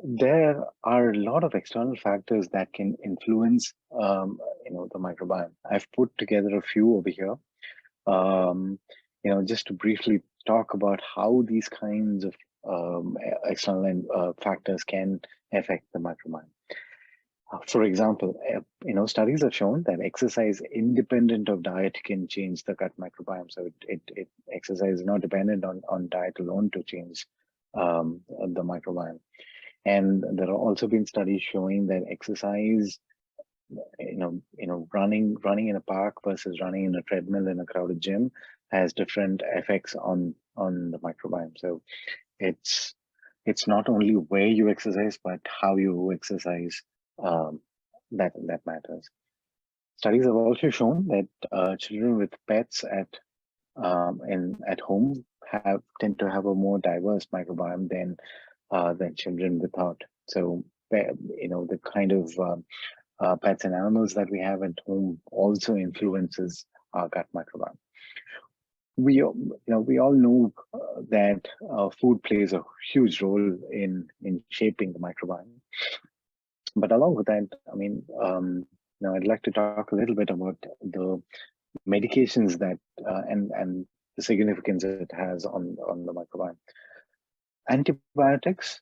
There are a lot of external factors that can influence, the microbiome. I've put together a few over here, um, just to briefly talk about how these kinds of external factors can affect the microbiome. For example, studies have shown that exercise independent of diet can change the gut microbiome. So exercise is not dependent on diet alone to change the microbiome. And there have also been studies showing that exercise, running in a park versus running in a treadmill in a crowded gym has different effects on the microbiome. So it's not only where you exercise, but how you exercise that matters. Studies have also shown that children with pets at home tend to have a more diverse microbiome than children without. So the kind of pets and animals that we have at home also influences our gut microbiome. We all know that food plays a huge role in shaping the microbiome. But along with that, I'd like to talk a little bit about the medications that and the significance it has on the microbiome. Antibiotics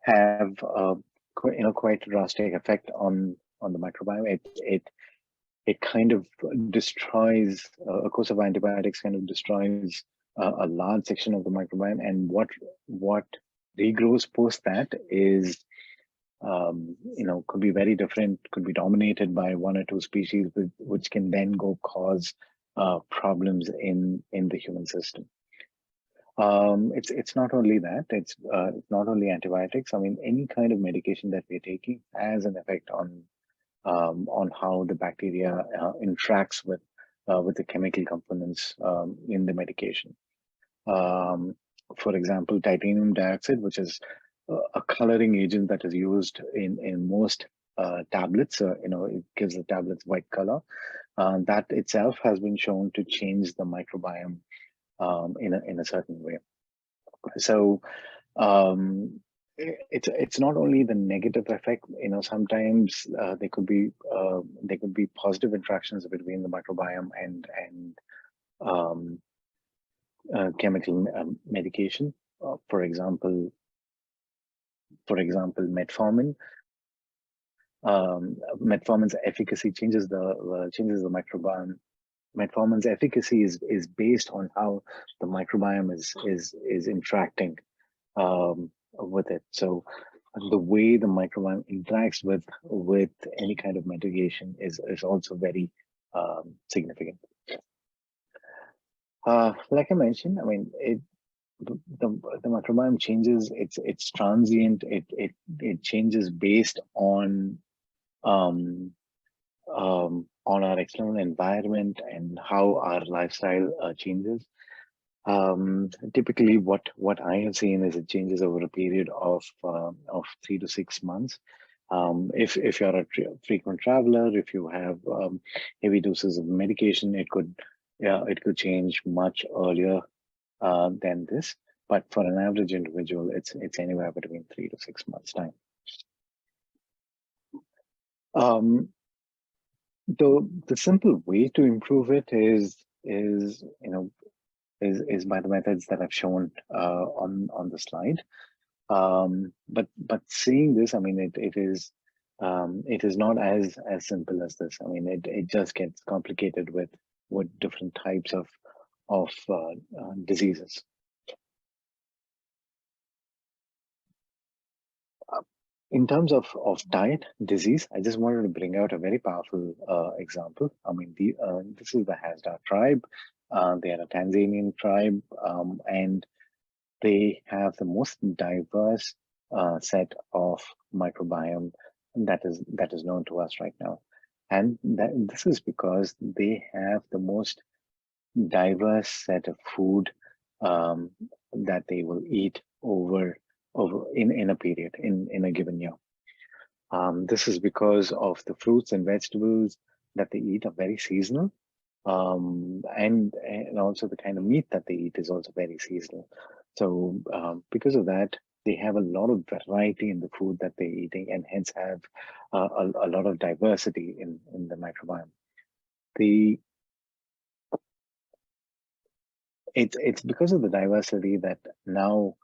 have quite a drastic effect on the microbiome. It kind of destroys a course of antibiotics kind of destroys a large section of the microbiome, and what regrows post that is could be very different, could be dominated by one or two species, which can then go cause problems in the human system. It's not only that, it's not only antibiotics. I mean, any kind of medication that we're taking has an effect on how the bacteria interacts with the chemical components in the medication. For example, titanium dioxide, which is a coloring agent that is used in most tablets. It gives the tablets white color. That itself has been shown to change the microbiome in a certain way. So it's not only the negative effect. Sometimes there could be positive interactions between the microbiome and chemical medication. For example, metformin. Metformin's efficacy changes the microbiome. Metformin's efficacy is based on how the microbiome is interacting with it. So the way the microbiome interacts with any kind of medication is also very significant. Like I mentioned, I mean, the microbiome changes. It's transient. It changes based on our external environment and how our lifestyle changes. Typically, what I have seen is it changes over a period of 3 to 6 months. If you're a frequent traveler, if you have heavy doses of medication, it could change much earlier than this. But for an average individual, it's anywhere between 3 to 6 months time. The simple way to improve it is by the methods that I've shown on the slide. But seeing this, I mean, it is not as simple as this. I mean, it just gets complicated with different types of diseases. In terms of diet disease, I just wanted to bring out a very powerful example. I mean, this is the Hasda tribe. They are a Tanzanian tribe, and they have the most diverse set of microbiome that is known to us right now. And this is because they have the most diverse set of food that they will eat over in a period in a given year. This is because of the fruits and vegetables that they eat are very seasonal, and also the kind of meat that they eat is also very seasonal. So because of that, they have a lot of variety in the food that they're eating, and hence have a lot of diversity in the microbiome. It's because of the diversity that now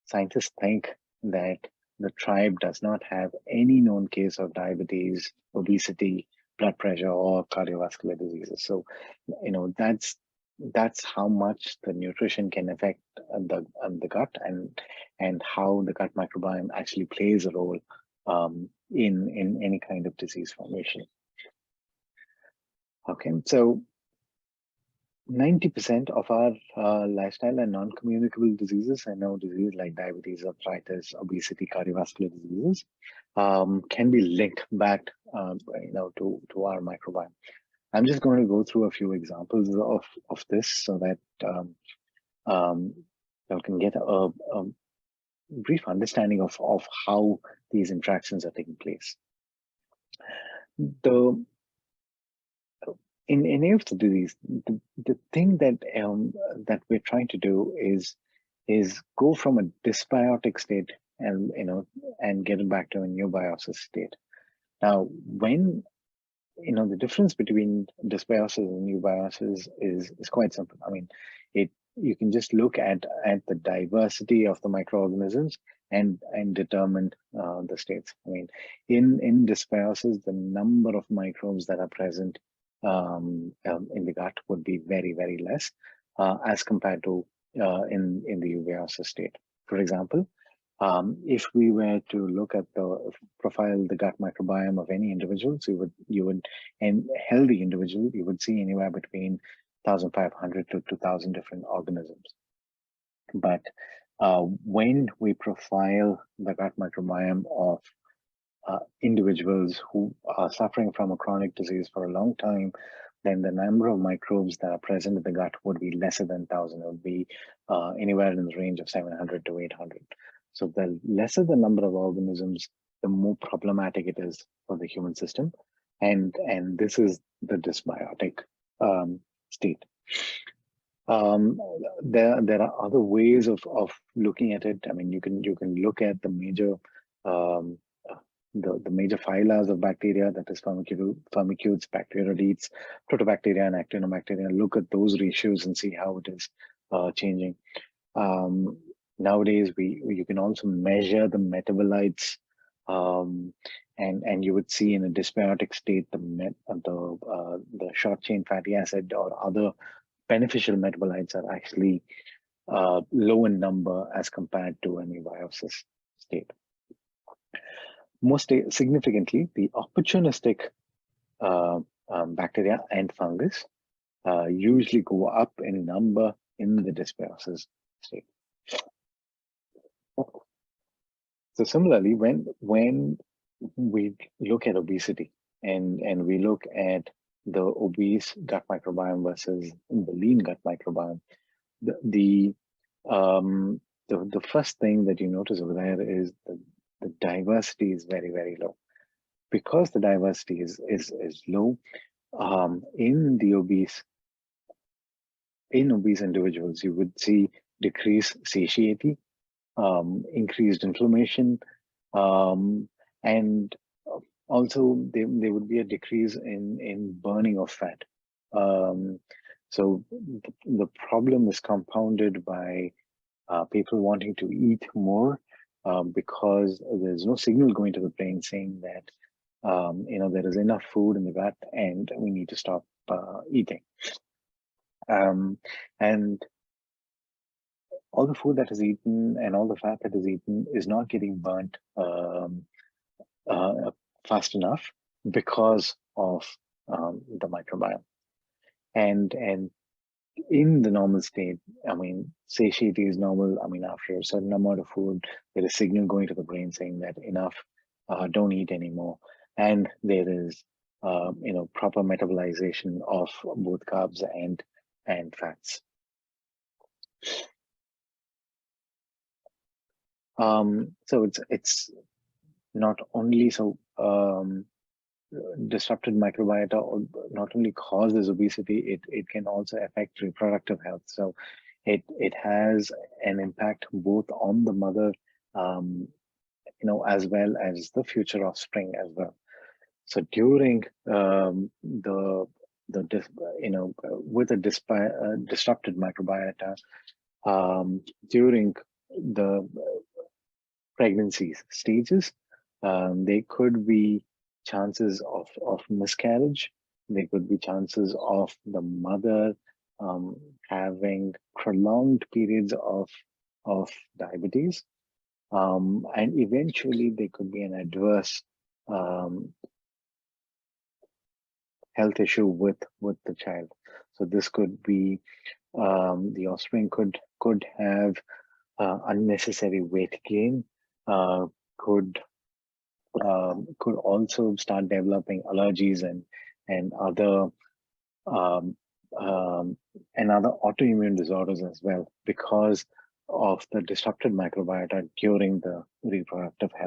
scientists think that the tribe does not have any known case of diabetes, obesity, blood pressure, or cardiovascular diseases. So, that's how much the nutrition can affect the gut, and how the gut microbiome actually plays a role in any kind of disease formation. Okay, so 90% of our lifestyle and non-communicable diseases, and now diseases like diabetes, arthritis, obesity, cardiovascular diseases, can be linked back, to our microbiome. I'm just going to go through a few examples of this so that you can get a brief understanding of how these interactions are taking place. In any of the disease, the thing that that we're trying to do is go from a dysbiotic state and get it back to a eubiosis state. Now, when the difference between dysbiosis and eubiosis is quite simple. I mean, you can just look at the diversity of the microorganisms and determine the states. I mean, in dysbiosis, the number of microbes that are present in the gut would be very, very less as compared to in the eubiosis state. For example, if we were to look at profile the gut microbiome of any individual, so and healthy individual, you would see anywhere between 1,500 to 2,000 different organisms. But when we profile the gut microbiome of individuals who are suffering from a chronic disease for a long time, then the number of microbes that are present in the gut would be lesser than 1,000. It would be anywhere in the range of 700 to 800. So the lesser the number of organisms, the more problematic it is for the human system. And this is the dysbiotic state. There are other ways of looking at it. I mean, you can look at the major the major phyla of bacteria, that is Firmicutes, Bacteroidetes, Protobacteria, and Actinobacteria. Look at those ratios and see how it is changing. Nowadays, you can also measure the metabolites, and you would see in a dysbiotic state the short chain fatty acid or other beneficial metabolites are actually low in number as compared to an eubiosis state. Most significantly, the opportunistic bacteria and fungus usually go up in number in the dysbiosis state. So similarly, when we look at obesity and we look at the obese gut microbiome versus the lean gut microbiome, the first thing that you notice over there is the diversity is very, very low. Because the diversity is low, in obese individuals, you would see decreased satiety, increased inflammation, and also there would be a decrease in burning of fat. So the problem is compounded by people wanting to eat more because there's no signal going to the brain saying that there is enough food in the gut and we need to stop eating. And all the food that is eaten and all the fat that is eaten is not getting burnt fast enough because of the microbiome. And in the normal state, I mean, satiety is normal. I mean, after a certain amount of food, there is signal going to the brain saying that enough, don't eat anymore. And there is, proper metabolization of both carbs and fats. So it's not only so disrupted microbiota not only causes obesity, it can also affect reproductive health. So It has an impact both on the mother, as well as the future offspring as well. So during with a disrupted microbiota, during the pregnancy stages, there could be chances of miscarriage. There could be chances of the mother having prolonged periods of diabetes, and eventually there could be an adverse health issue with the child. So this could be the offspring could have unnecessary weight gain, could also start developing allergies and other um, and other autoimmune disorders as well, because of the disrupted microbiota during the reproductive health.